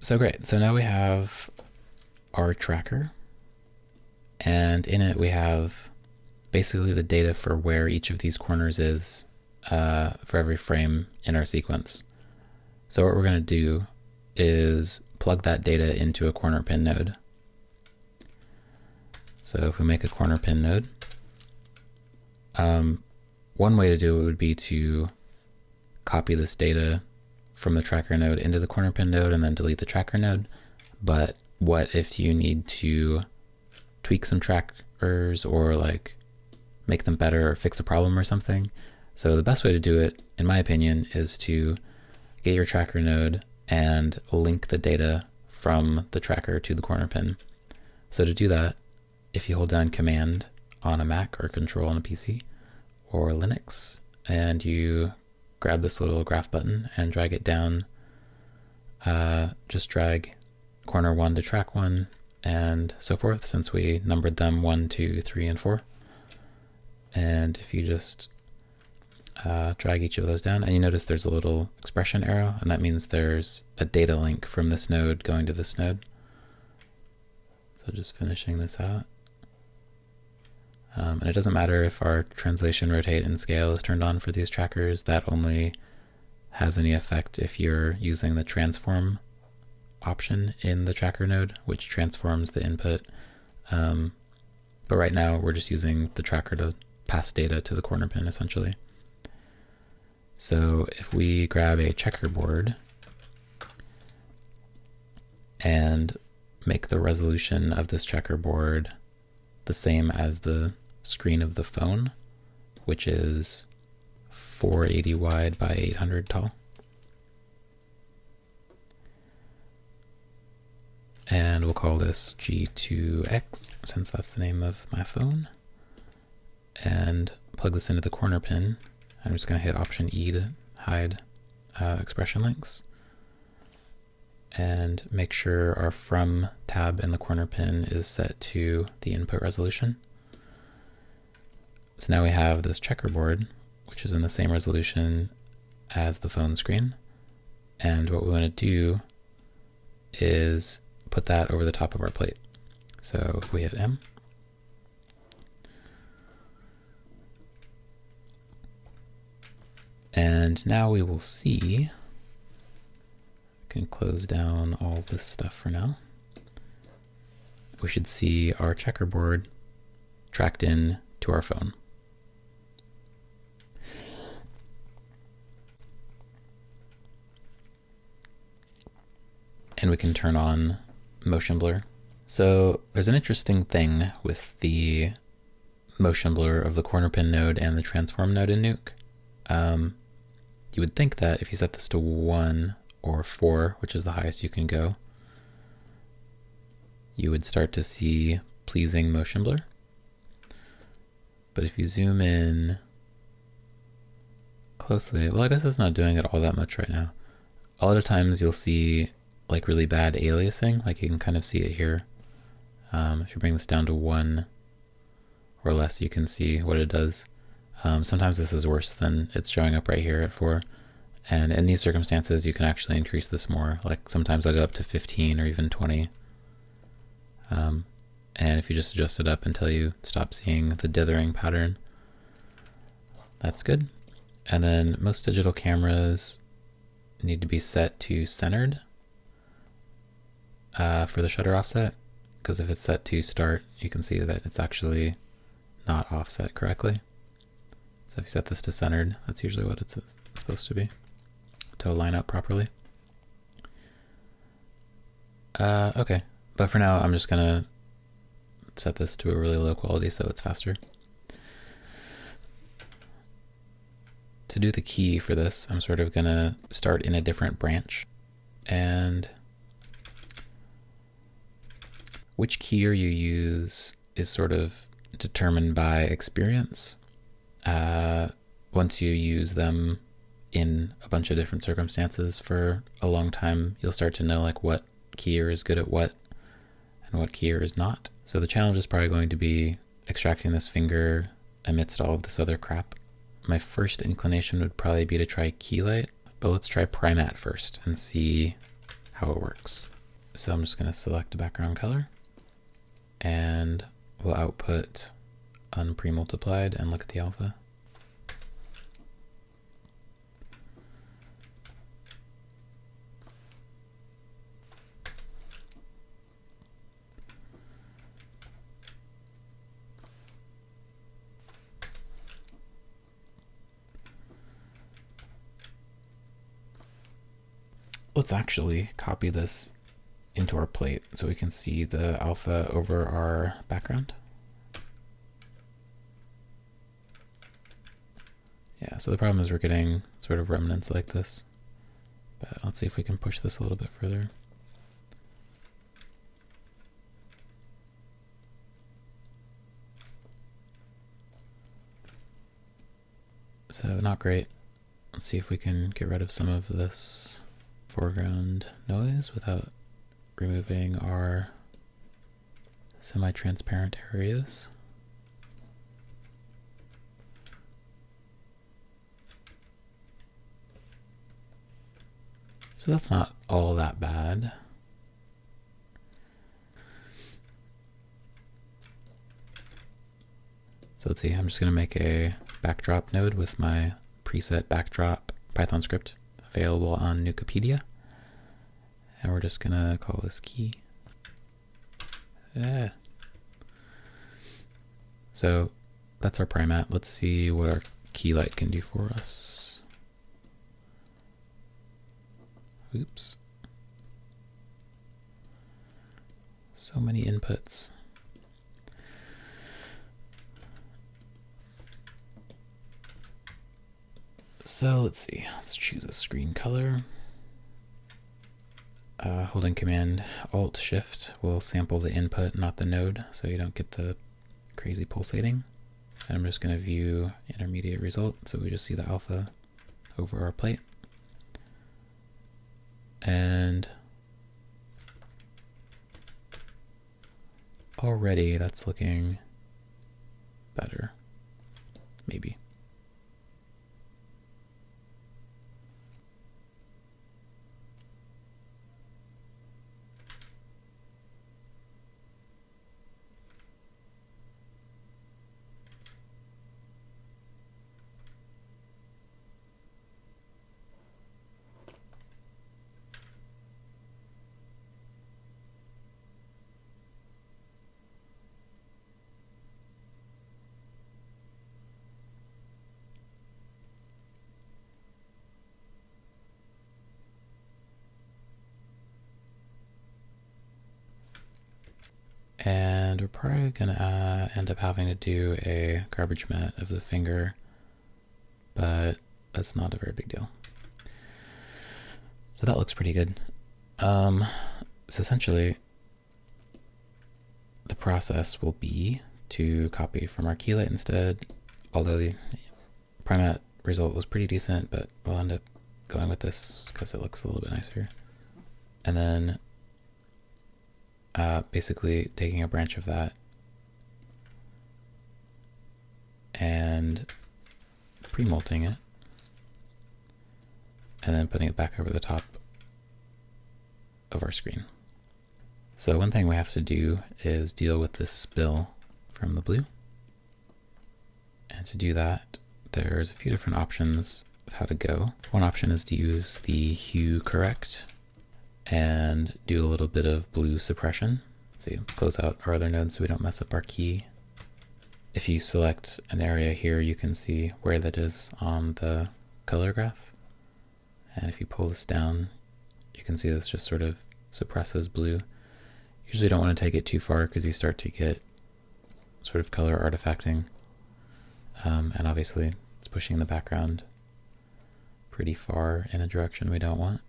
So great, so now we have our tracker, and in it we have basically the data for where each of these corners is for every frame in our sequence. So what we're going to do is plug that data into a corner pin node. So if we make a corner pin node, one way to do it would be to copy this data from the tracker node into the corner pin node and then delete the tracker node. But what if you need to tweak some trackers or like make them better or fix a problem or something? So the best way to do it, in my opinion, is to get your tracker node and link the data from the tracker to the corner pin. So to do that, if you hold down Command on a Mac or Control on a PC or Linux, and you grab this little graph button and drag it down, just drag corner 1 to track 1 and so forth, since we numbered them 1, 2, 3, and 4. And if you just drag each of those down, and you notice there's a little expression arrow, and that means there's a data link from this node going to this node. So just finishing this out. And it doesn't matter if our translation, rotate, and scale is turned on for these trackers. That only has any effect if you're using the transform option in the tracker node, which transforms the input. But right now we're just using the tracker to pass data to the corner pin, essentially. So if we grab a checkerboard and make the resolution of this checkerboard the same as the screen of the phone, which is 480 wide by 800 tall. And we'll call this G2X, since that's the name of my phone. And plug this into the corner pin. I'm just going to hit Option E to hide expression links. And make sure our From tab in the corner pin is set to the input resolution. So now we have this checkerboard, which is in the same resolution as the phone screen. And what we want to do is put that over the top of our plate. So if we hit M, and now we will see, I can close down all this stuff for now. We should see our checkerboard tracked in to our phone. And we can turn on motion blur. So there's an interesting thing with the motion blur of the corner pin node and the transform node in Nuke. You would think that if you set this to 1 or 4, which is the highest you can go, you would start to see pleasing motion blur. But if you zoom in closely, well, I guess it's not doing it all that much right now. A lot of times you'll see like really bad aliasing, like you can kind of see it here. If you bring this down to 1 or less, you can see what it does. Sometimes this is worse than it's showing up right here at 4. And in these circumstances, you can actually increase this more. Like sometimes I'll go up to 15 or even 20. And if you just adjust it up until you stop seeing the dithering pattern, that's good. And then most digital cameras need to be set to centered for the shutter offset, because if it's set to start, you can see that it's actually not offset correctly. So if you set this to centered, that's usually what it's supposed to be, to line up properly. Okay, but for now I'm just gonna set this to a really low quality so it's faster. To do the key for this, I'm sort of gonna start in a different branch, and which keyer you use is sort of determined by experience. Once you use them in a bunch of different circumstances for a long time, you'll start to know like what keyer is good at what and what keyer is not. So the challenge is probably going to be extracting this finger amidst all of this other crap. My first inclination would probably be to try key light, but let's try Primat first and see how it works. So I'm just going to select a background color and we'll output unpremultiplied and look at the alpha. Let's actually copy this into our plate so we can see the alpha over our background. Yeah, so the problem is we're getting sort of remnants like this, but let's see if we can push this a little bit further. So not great. Let's see if we can get rid of some of this foreground noise without removing our semi-transparent areas. So that's not all that bad. So let's see, I'm just going to make a backdrop node with my preset backdrop Python script available on Nukepedia. And we're just going to call this key. Yeah. So that's our primat. Let's see what our key light can do for us. Oops. So many inputs. So let's see, let's choose a screen color. Holding Command Alt Shift will sample the input, not the node, so you don't get the crazy pulsating. And I'm just going to view intermediate result, so we just see the alpha over our plate. And already that's looking better, maybe. And we're probably going to end up having to do a garbage matte of the finger, but that's not a very big deal. So that looks pretty good. So essentially, the process will be to copy from our key light instead, although the primat result was pretty decent, but we'll end up going with this because it looks a little bit nicer. And then basically taking a branch of that and pre-molting it and then putting it back over the top of our screen. So one thing we have to do is deal with this spill from the blue. And to do that, there's a few different options of how to go. One option is to use the hue correct and do a little bit of blue suppression. Let's see, let's close out our other nodes so we don't mess up our key. If you select an area here, you can see where that is on the color graph. And if you pull this down, you can see this just sort of suppresses blue. Usually don't want to take it too far because you start to get sort of color artifacting. And obviously it's pushing the background pretty far in a direction we don't want.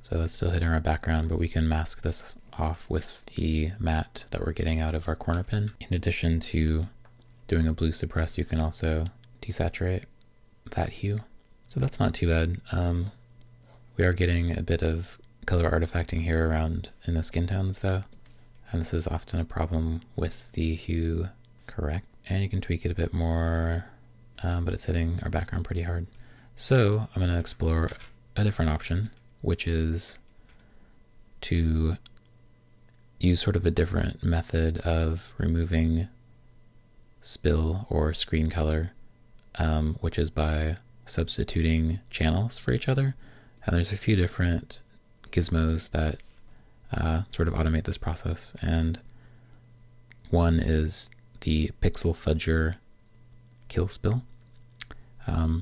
So that's still hitting our background, but we can mask this off with the matte that we're getting out of our corner pin. In addition to doing a blue suppress, you can also desaturate that hue. So that's not too bad. We are getting a bit of color artifacting here around in the skin tones though, and this is often a problem with the hue correct. And you can tweak it a bit more, but it's hitting our background pretty hard. So I'm going to explore a different option, which is to use sort of a different method of removing spill or screen color, which is by substituting channels for each other. And there's a few different gizmos that sort of automate this process. And one is the Pixel Fudger Kill Spill.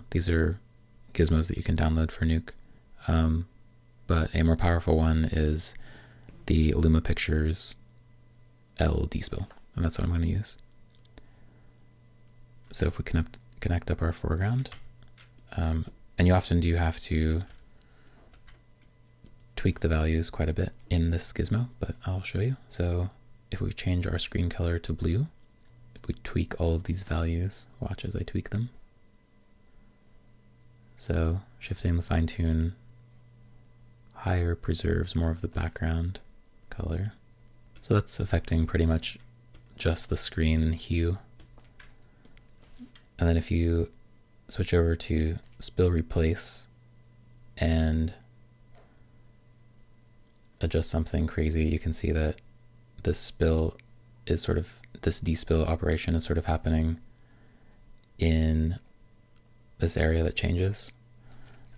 These are gizmos that you can download for Nuke. But a more powerful one is the Luma Pictures LD Spill, and that's what I'm going to use. So if we connect up our foreground, and you often do have to tweak the values quite a bit in this gizmo, but I'll show you. So if we change our screen color to blue, if we tweak all of these values, watch as I tweak them. So shifting the fine tune higher preserves more of the background color. So that's affecting pretty much just the screen hue. And then if you switch over to Spill Replace and adjust something crazy, you can see that this spill is sort of, this despill operation is sort of happening in this area that changes.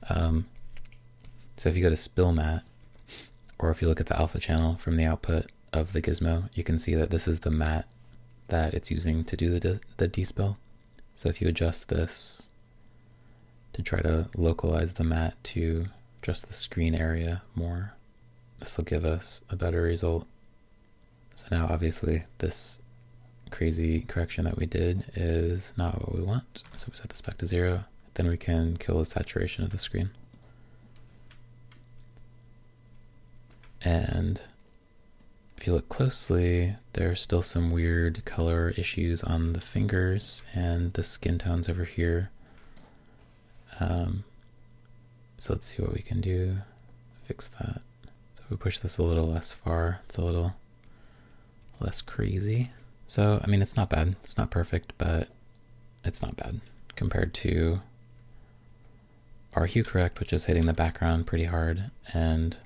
So if you go to Spill Matte, or if you look at the alpha channel from the output of the gizmo, you can see that this is the matte that it's using to do the despill. So if you adjust this to try to localize the matte to just the screen area more, this will give us a better result. So now obviously this crazy correction that we did is not what we want. So we set this back to 0, then we can kill the saturation of the screen. And if you look closely, there's still some weird color issues on the fingers and the skin tones over here. So let's see what we can do to fix that. So if we push this a little less far, it's a little less crazy. So, I mean, it's not bad. It's not perfect, but it's not bad compared to our hue correct, which is hitting the background pretty hard and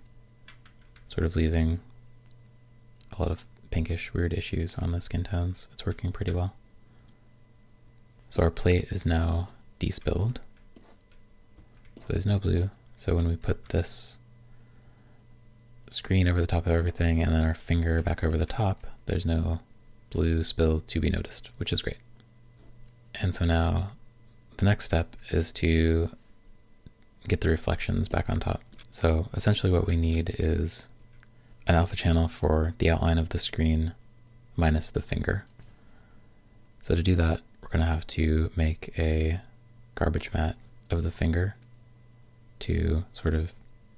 sort of leaving a lot of pinkish weird issues on the skin tones. It's working pretty well. So our plate is now despilled. So there's no blue. So when we put this screen over the top of everything and then our finger back over the top, there's no blue spill to be noticed, which is great. And so now the next step is to get the reflections back on top. So essentially what we need is an alpha channel for the outline of the screen minus the finger. So to do that, we're going to have to make a garbage matte of the finger to sort of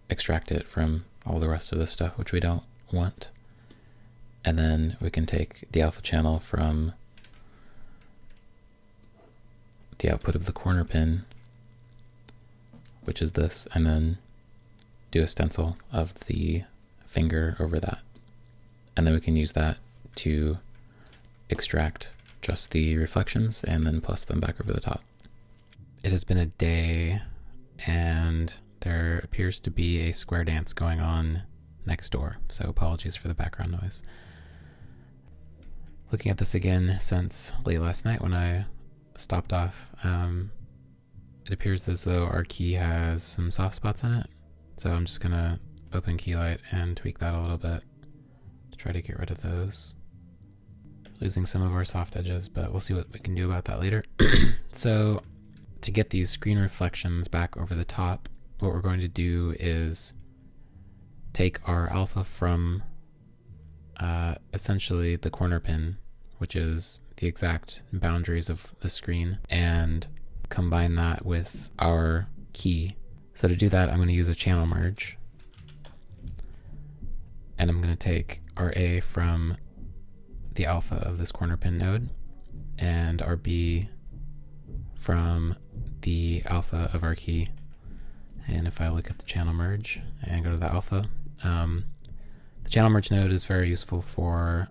extract it from all the rest of the stuff, which we don't want. And then we can take the alpha channel from the output of the corner pin, which is this, and then do a stencil of the finger over that. And then we can use that to extract just the reflections and then plus them back over the top. It has been a day and there appears to be a square dance going on next door, so apologies for the background noise. Looking at this again since late last night when I stopped off, it appears as though our key has some soft spots in it, so I'm just gonna open Keylight and tweak that a little bit to try to get rid of those. Losing some of our soft edges, but we'll see what we can do about that later. So to get these screen reflections back over the top, what we're going to do is take our alpha from essentially the corner pin, which is the exact boundaries of the screen, and combine that with our key. So to do that, I'm going to use a channel merge, and I'm going to take our A from the alpha of this corner pin node and our B from the alpha of our key. And if I look at the channel merge and go to the alpha, the channel merge node is very useful for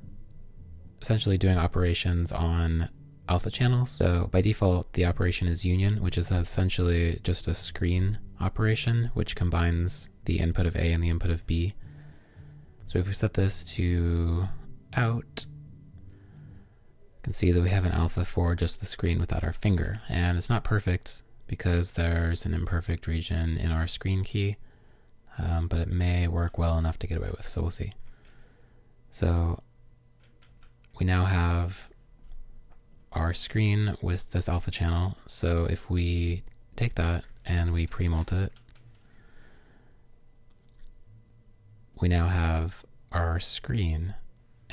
essentially doing operations on alpha channels. So by default, the operation is union, which is essentially just a screen operation, which combines the input of A and the input of B. So if we set this to out, you can see that we have an alpha for just the screen without our finger. And it's not perfect because there's an imperfect region in our screen key, but it may work well enough to get away with, so we'll see. So we now have our screen with this alpha channel. So if we take that and we pre-mult it, we now have our screen.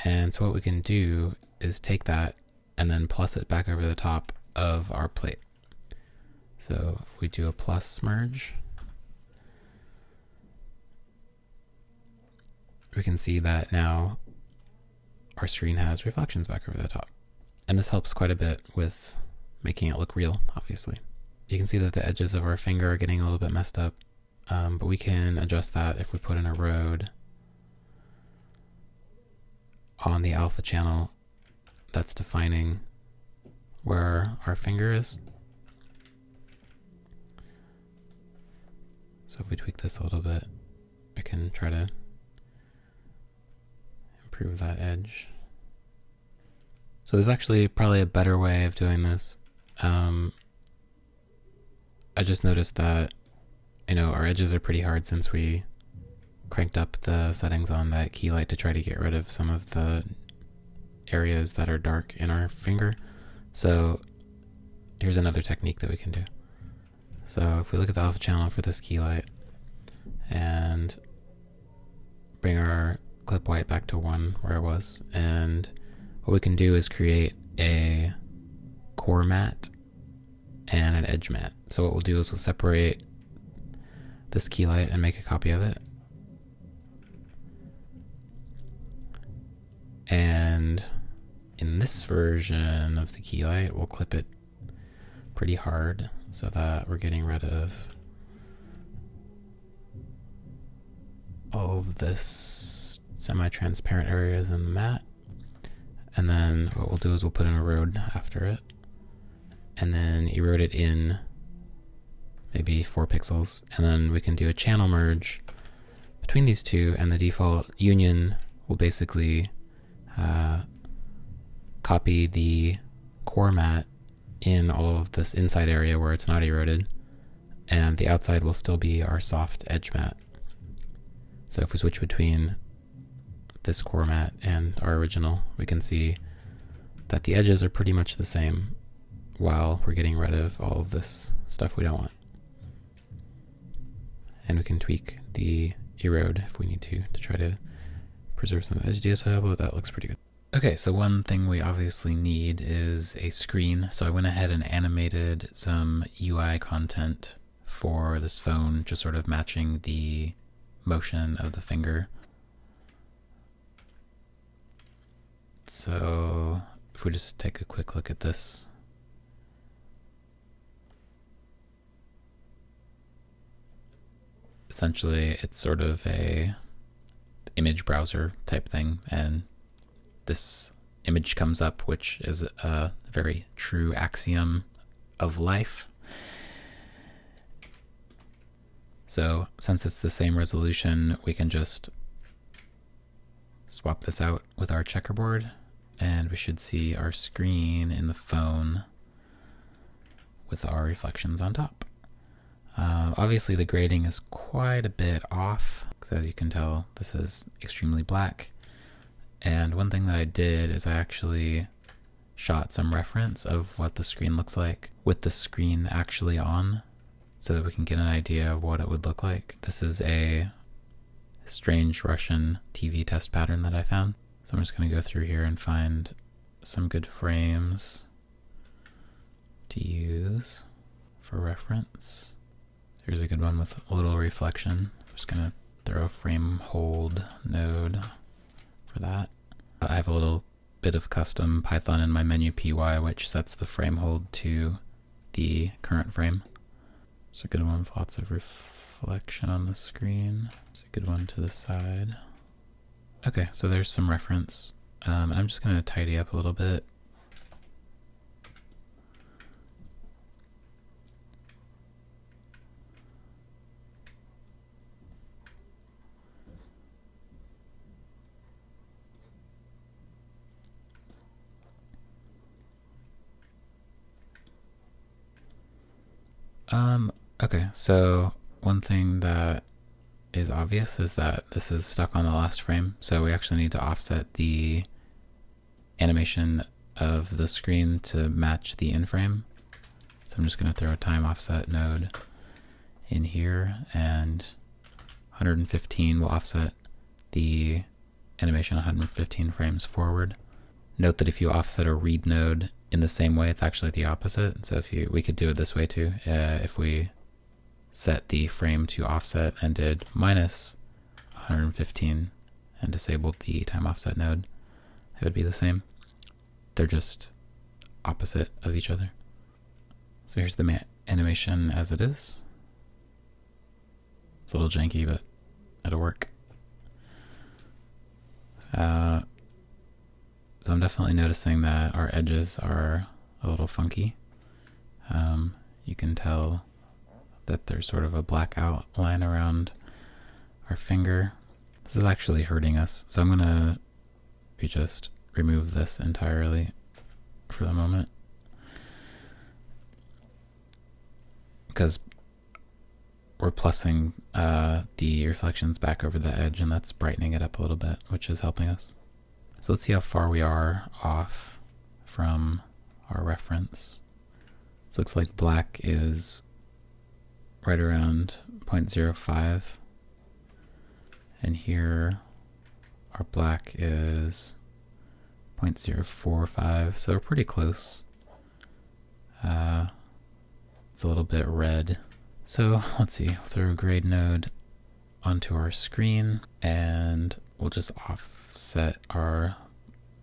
And so what we can do is take that and then plus it back over the top of our plate. So if we do a plus merge, we can see that now our screen has reflections back over the top. And this helps quite a bit with making it look real, obviously. You can see that the edges of our finger are getting a little bit messed up, but we can adjust that if we put in a road on the alpha channel that's defining where our finger is. So if we tweak this a little bit, we can try to improve that edge. So there's actually probably a better way of doing this. I just noticed that, our edges are pretty hard since we cranked up the settings on that key light to try to get rid of some of the areas that are dark in our finger. So here's another technique that we can do. So if we look at the alpha channel for this key light and bring our clip white back to 1 where it was, and what we can do is create a core matte and an edge matte. So what we'll do is we'll separate this key light and make a copy of it. And in this version of the key light, we'll clip it pretty hard so that we're getting rid of all of this semi-transparent areas in the matte. And then what we'll do is we'll put in a road after it and then erode it in maybe 4 pixels. And then we can do a channel merge between these two, and the default union will basically copy the core matte in all of this inside area where it's not eroded, and the outside will still be our soft edge matte. So if we switch between this core matte and our original, we can see that the edges are pretty much the same while we're getting rid of all of this stuff we don't want. And we can tweak the erode if we need to try to preserve some edge detail, but that looks pretty good. Okay, so one thing we obviously need is a screen. So I went ahead and animated some UI content for this phone, just sort of matching the motion of the finger. So if we just take a quick look at this, essentially it's sort of a image browser type thing, and this image comes up, which is a very true axiom of life. So since it's the same resolution, we can just swap this out with our checkerboard, and we should see our screen in the phone with our reflections on top. Obviously the grading is quite a bit off, because as you can tell, this is extremely black. And one thing that I did is I actually shot some reference of what the screen looks like with the screen actually on, so that we can get an idea of what it would look like. This is a strange Russian TV test pattern that I found. So I'm just going to go through here and find some good frames to use for reference. Here's a good one with a little reflection. I'm just going to throw a frame hold node for that. I have a little bit of custom Python in my menu py, which sets the frame hold to the current frame. It's a good one with lots of reflection on the screen. It's a good one to the side. Okay, so there's some reference. And I'm just going to tidy up a little bit Okay, so one thing that is obvious is that this is stuck on the last frame, so we actually need to offset the animation of the screen to match the in frame. So I'm just going to throw a time offset node in here, and 115 will offset the animation 115 frames forward. Note that if you offset a read node in the same way, it's actually the opposite. So we could do it this way too. If we set the frame to offset and did minus 115 and disabled the time offset node, it would be the same. They're just opposite of each other. So here's the animation as it is. It's a little janky, but it'll work. So I'm definitely noticing that our edges are a little funky. You can tell that there's sort of a black outline around our finger. This is actually hurting us, so I'm gonna just remove this entirely for the moment, because we're plussing the reflections back over the edge, and that's brightening it up a little bit, which is helping us. So let's see how far we are off from our reference. So it looks like black is right around 0.05, and here our black is 0.045, so we're pretty close. It's a little bit red. So let's see, we'll throw a grade node onto our screen, and we'll just offset our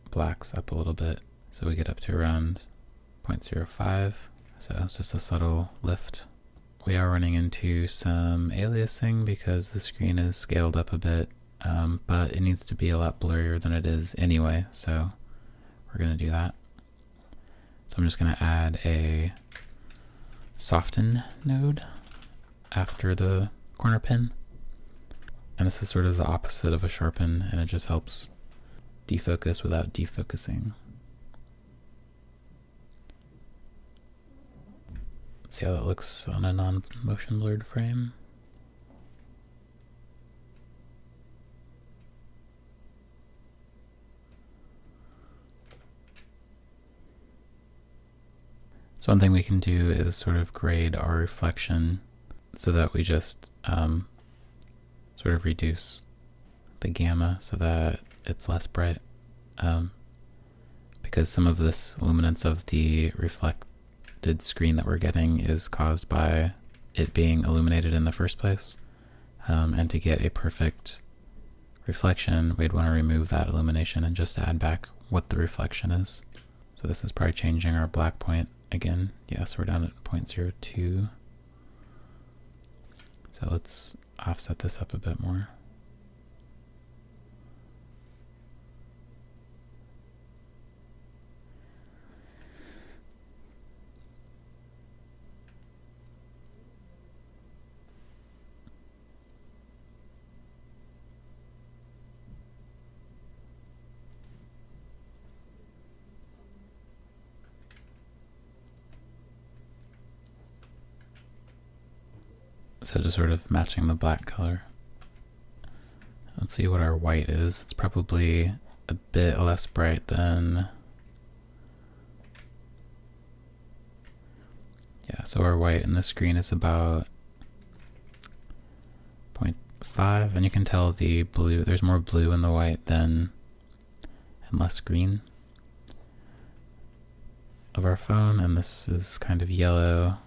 blacks up a little bit so we get up to around 0.05. So it's just a subtle lift. We are running into some aliasing because the screen is scaled up a bit, but it needs to be a lot blurrier than it is anyway, so we're going to do that. So I'm just going to add a soften node after the corner pin. And this is sort of the opposite of a sharpen, and it just helps defocus without defocusing. Let's see how that looks on a non-motion blurred frame. So one thing we can do is sort of grade our reflection so that we just sort of reduce the gamma so that it's less bright, because some of this luminance of the reflected screen that we're getting is caused by it being illuminated in the first place, and to get a perfect reflection we'd want to remove that illumination and just add back what the reflection is. So this is probably changing our black point again. Yes, we're down at 0.02. So let's offset this up a bit more. So just sort of matching the black color. Let's see what our white is. It's probably a bit less bright than... Yeah, so our white in the screen is about 0.5, and you can tell the blue, there's more blue in the white than, and less green of our phone, and this is kind of yellow.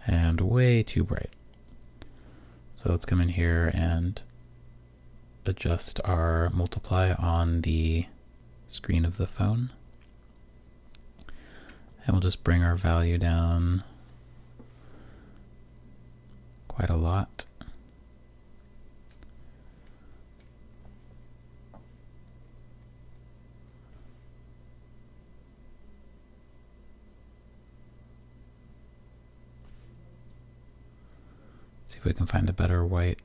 And way too bright. So let's come in here and adjust our multiply on the screen of the phone. And we'll just bring our value down quite a lot. See if we can find a better white.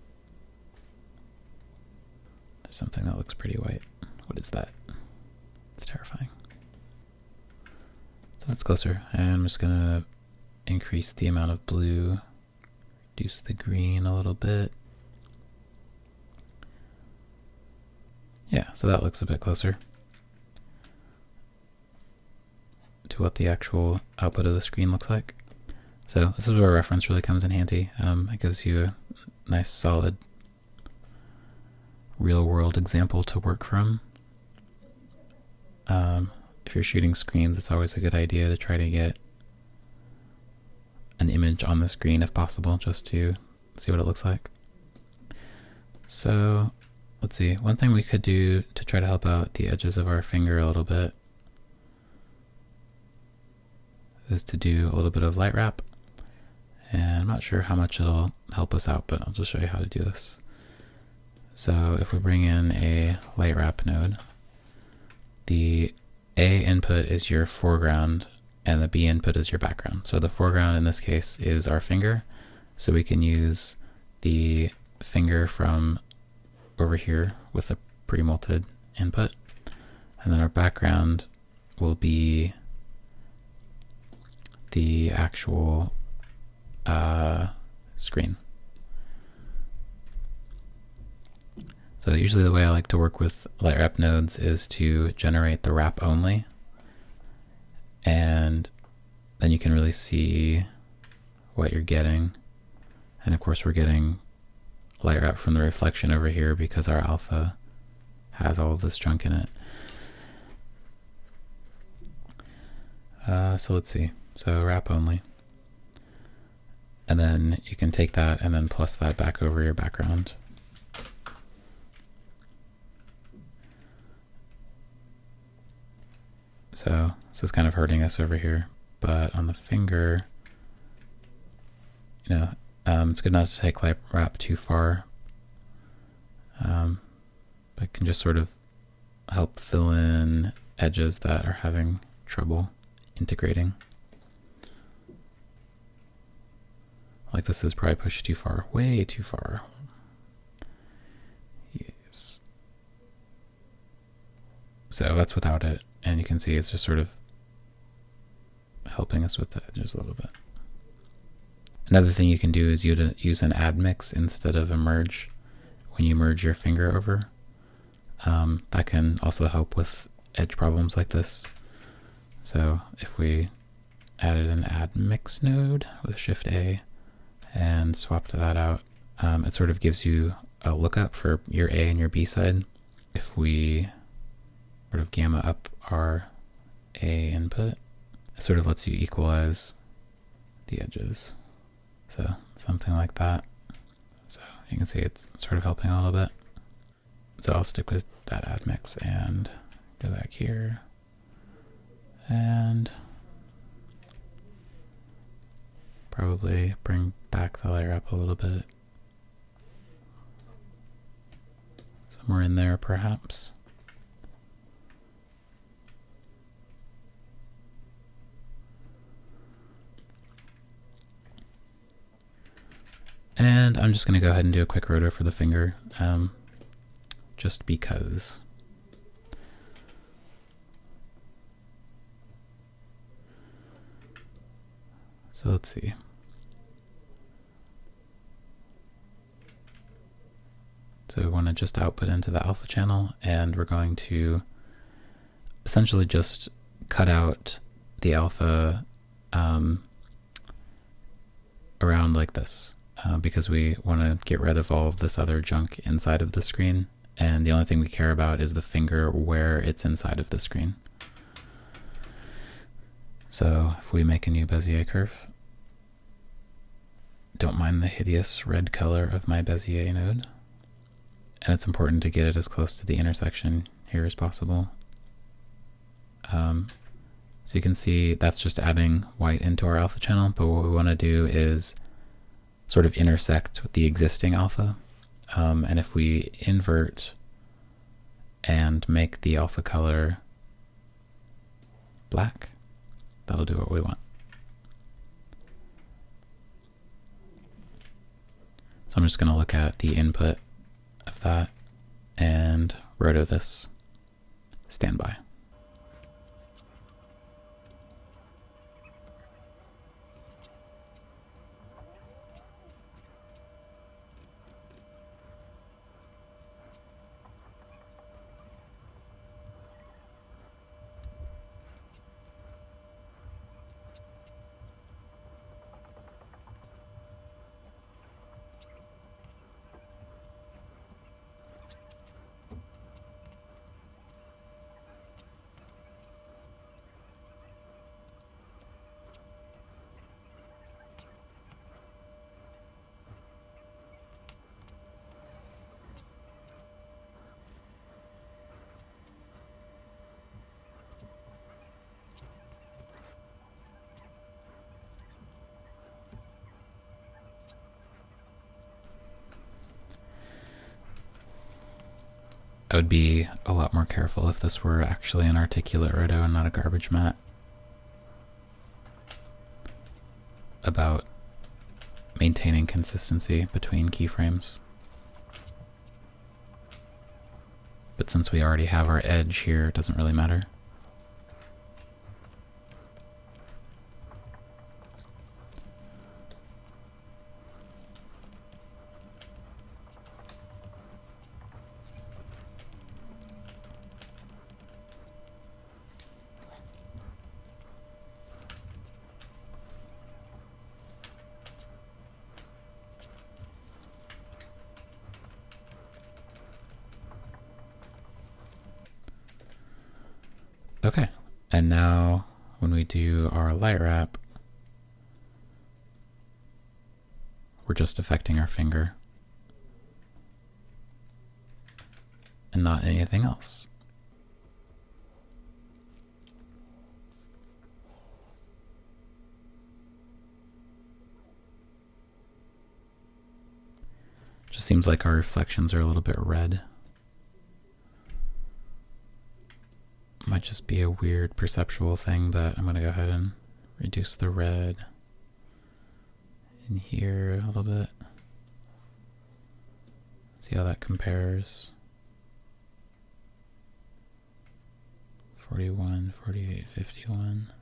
something that looks pretty white. What is that? It's terrifying. So that's closer, and I'm just gonna increase the amount of blue, reduce the green a little bit. Yeah, so that looks a bit closer to what the actual output of the screen looks like. So this is where reference really comes in handy. It gives you a nice solid real world example to work from. If you're shooting screens, it's always a good idea to try to get an image on the screen if possible, just to see what it looks like. So let's see, one thing we could do to try to help out the edges of our finger a little bit is to do a little bit of light wrap. And I'm not sure how much it'll help us out, but I'll just show you how to do this. So if we bring in a light wrap node, the A input is your foreground and the B input is your background. So the foreground in this case is our finger. So we can use the finger from over here with the pre-multed input. And then our background will be the actual screen. So usually the way I like to work with light wrap nodes is to generate the wrap only, and then you can really see what you're getting. And of course we're getting light wrap from the reflection over here because our alpha has all of this junk in it. So let's see, so wrap only. And then you can take that and then plus that back over your background. So this is kind of hurting us over here, but on the finger, you know, it's good not to take light wrap too far, but it can just sort of help fill in edges that are having trouble integrating. Like this is probably pushed too far, way too far. Yes. So that's without it. And you can see it's just sort of helping us with the edges a little bit. Another thing you can do is use an add mix instead of a merge when you merge your finger over. That can also help with edge problems like this. So if we added an add mix node with Shift A and swapped that out, it sort of gives you a lookup for your A and your B side. If we sort of gamma up our A input, it sort of lets you equalize the edges. So something like that. So you can see it's sort of helping a little bit. So I'll stick with that add mix and go back here and probably bring back the layer up a little bit. Somewhere in there perhaps. And I'm just going to go ahead and do a quick rotor for the finger, just because. So let's see. So we want to just output into the alpha channel, and we're going to essentially just cut out the alpha around like this. Because we want to get rid of all of this other junk inside of the screen, and the only thing we care about is the finger where it's inside of the screen. So if we make a new Bezier curve, don't mind the hideous red color of my Bezier node, and it's important to get it as close to the intersection here as possible. So you can see that's just adding white into our alpha channel, but what we want to do is sort of intersect with the existing alpha. And if we invert and make the alpha color black, that'll do what we want. So I'm just going to look at the input of that and roto this. Stand by. I would be a lot more careful if this were actually an articulate roto and not a garbage mat about maintaining consistency between keyframes. But since we already have our edge here, it doesn't really matter. Okay, and now when we do our light wrap, we're just affecting our finger and not anything else. Just seems like our reflections are a little bit red. Might just be a weird perceptual thing, but I'm going to go ahead and reduce the red in here a little bit. See how that compares. 41, 48, 51.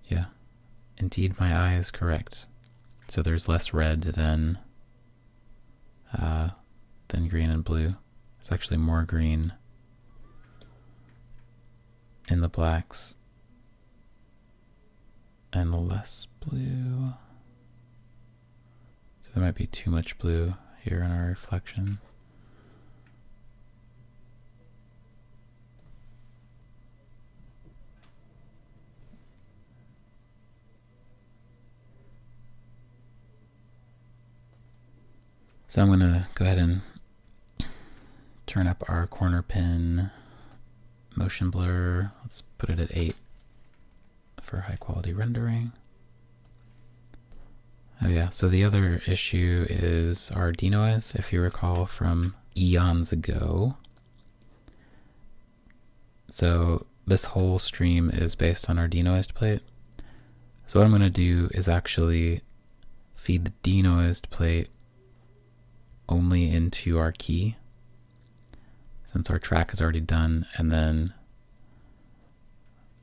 Yeah, indeed my eye is correct. So there's less red than green and blue. There's actually more green in the blacks and less blue. So there might be too much blue here in our reflection. So I'm going to go ahead and turn up our corner pin motion blur. Let's put it at 8 for high quality rendering. Oh yeah, so the other issue is our denoise. If you recall from eons ago, so this whole stream is based on our denoised plate. So what I'm going to do is actually feed the denoised plate only into our key, since our track is already done, and then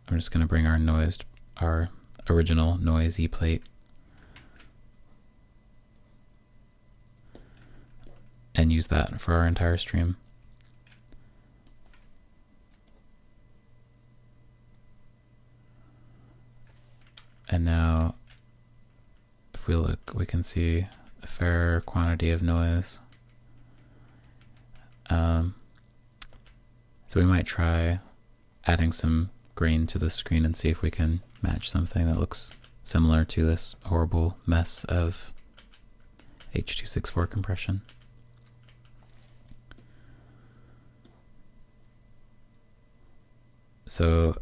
I'm just going to bring our original noisy plate and use that for our entire stream. And now if we look, we can see a fair quantity of noise. So we might try adding some grain to the screen and see if we can match something that looks similar to this horrible mess of H.264 compression. So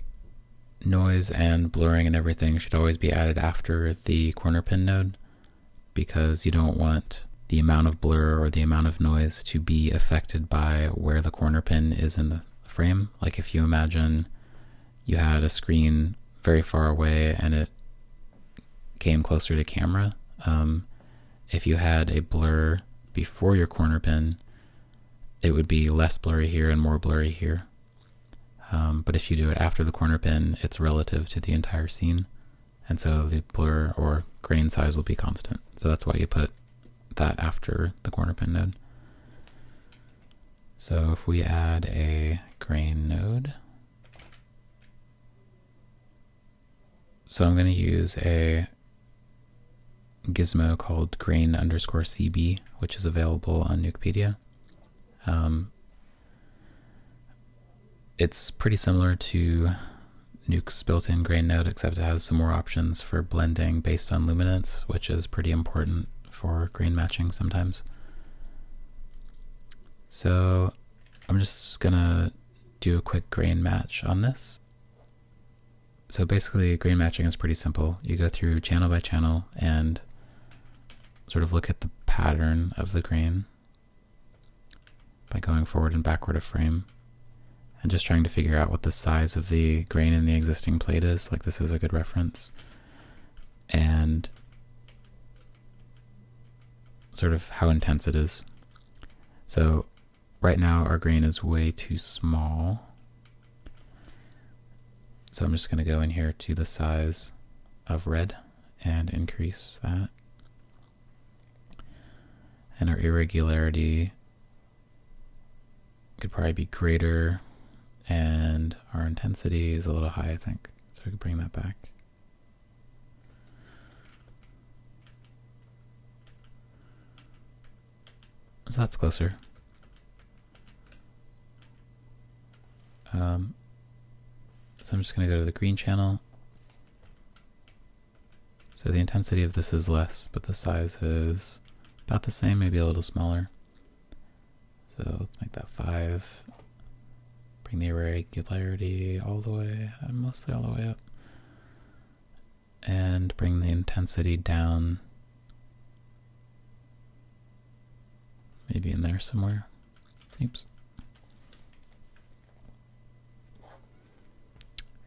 noise and blurring and everything should always be added after the corner pin node, because you don't want the amount of blur or the amount of noise to be affected by where the corner pin is in the frame. Like if you imagine you had a screen very far away and it came closer to camera, if you had a blur before your corner pin, it would be less blurry here and more blurry here. But if you do it after the corner pin, it's relative to the entire scene. And so the blur or grain size will be constant. So that's why you put that after the corner pin node. So if we add a grain node, so I'm going to use a gizmo called grain_CB, which is available on Nukepedia. It's pretty similar to Nuke's built-in grain node, except it has some more options for blending based on luminance, which is pretty important for grain matching sometimes. So I'm just gonna do a quick grain match on this. So basically grain matching is pretty simple. You go through channel by channel and sort of look at the pattern of the grain by going forward and backward a frame, and just trying to figure out what the size of the grain in the existing plate is. Like, this is a good reference. And sort of how intense it is. So right now our grain is way too small. So I'm just going to go in here to the size of red and increase that. And our irregularity could probably be greater, and our intensity is a little high, I think. So we can bring that back. So that's closer. So I'm just going to go to the green channel. So the intensity of this is less, but the size is about the same, maybe a little smaller. So let's make that 5. Bring the irregularity all the way, mostly all the way up. And bring the intensity down. Maybe in there somewhere. Oops.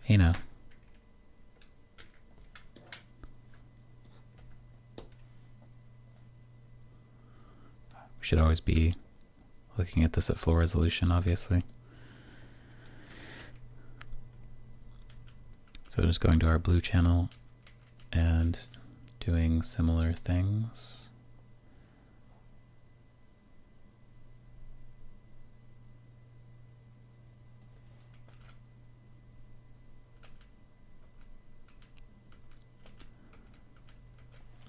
Hey now. We should always be looking at this at full resolution, obviously. So just going to our blue channel and doing similar things.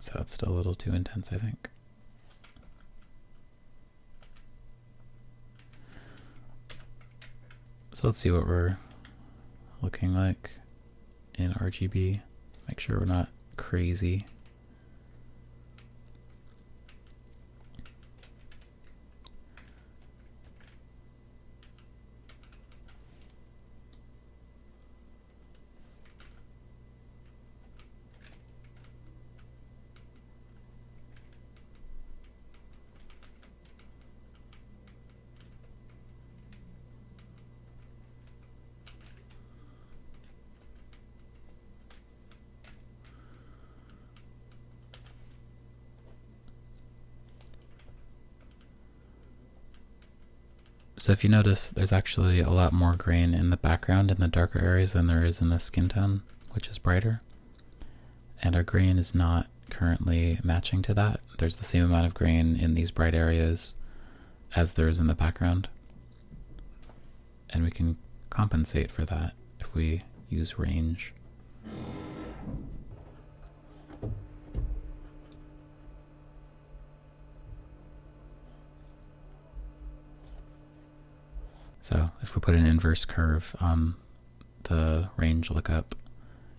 So it's still a little too intense, I think. So let's see what we're looking like in RGB. Make sure we're not crazy. So if you notice, there's actually a lot more grain in the background in the darker areas than there is in the skin tone, which is brighter. And our grain is not currently matching to that. There's the same amount of grain in these bright areas as there is in the background. And we can compensate for that if we use range. So if we put an inverse curve on the range lookup,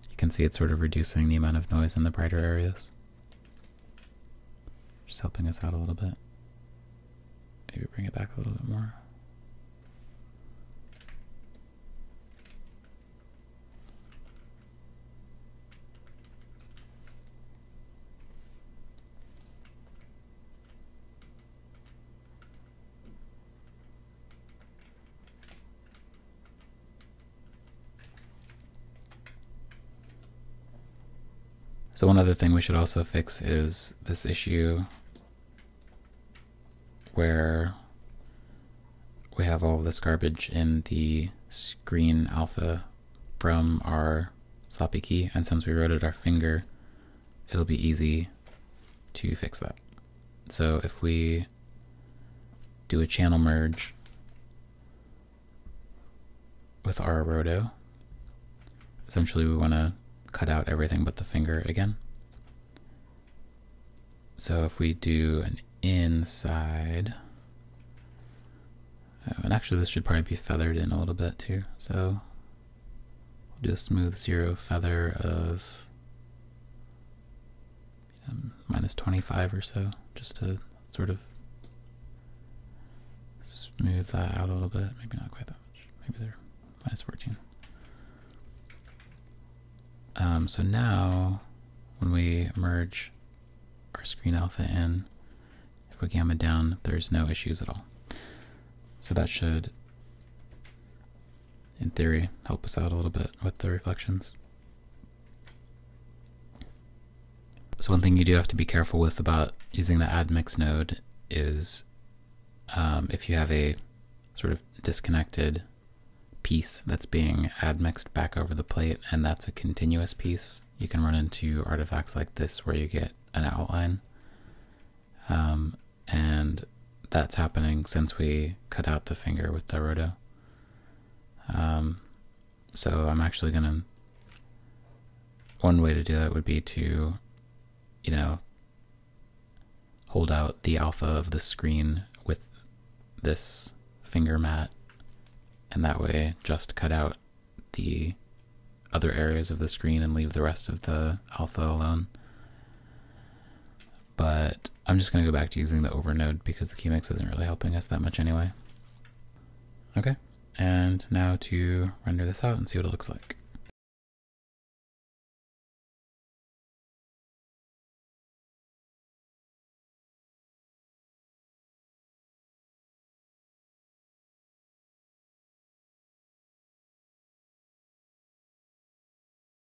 you can see it's sort of reducing the amount of noise in the brighter areas. Just helping us out a little bit. Maybe bring it back a little bit more. So one other thing we should also fix is this issue where we have all of this garbage in the screen alpha from our sloppy key, and since we rotated our finger, it'll be easy to fix that. So if we do a channel merge with our roto, essentially we want to cut out everything but the finger again. So if we do an inside, and actually this should probably be feathered in a little bit too, so we'll do a smooth 0 feather of -25 or so, just to sort of smooth that out a little bit. Maybe not quite that much. Maybe they're -14. So now when we merge our screen alpha in, if we gamma down, there's no issues at all. So that should, in theory, help us out a little bit with the reflections. So one thing you do have to be careful with about using the add mix node is if you have a sort of disconnected piece that's being add mixed back over the plate, and that's a continuous piece, you can run into artifacts like this where you get an outline. And that's happening since we cut out the finger with the roto. So I'm actually gonna, one way to do that would be to, hold out the alpha of the screen with this finger mat, and that way just cut out the other areas of the screen and leave the rest of the alpha alone. But I'm just going to go back to using the over node because the key mix isn't really helping us that much anyway. Okay, and now to render this out and see what it looks like.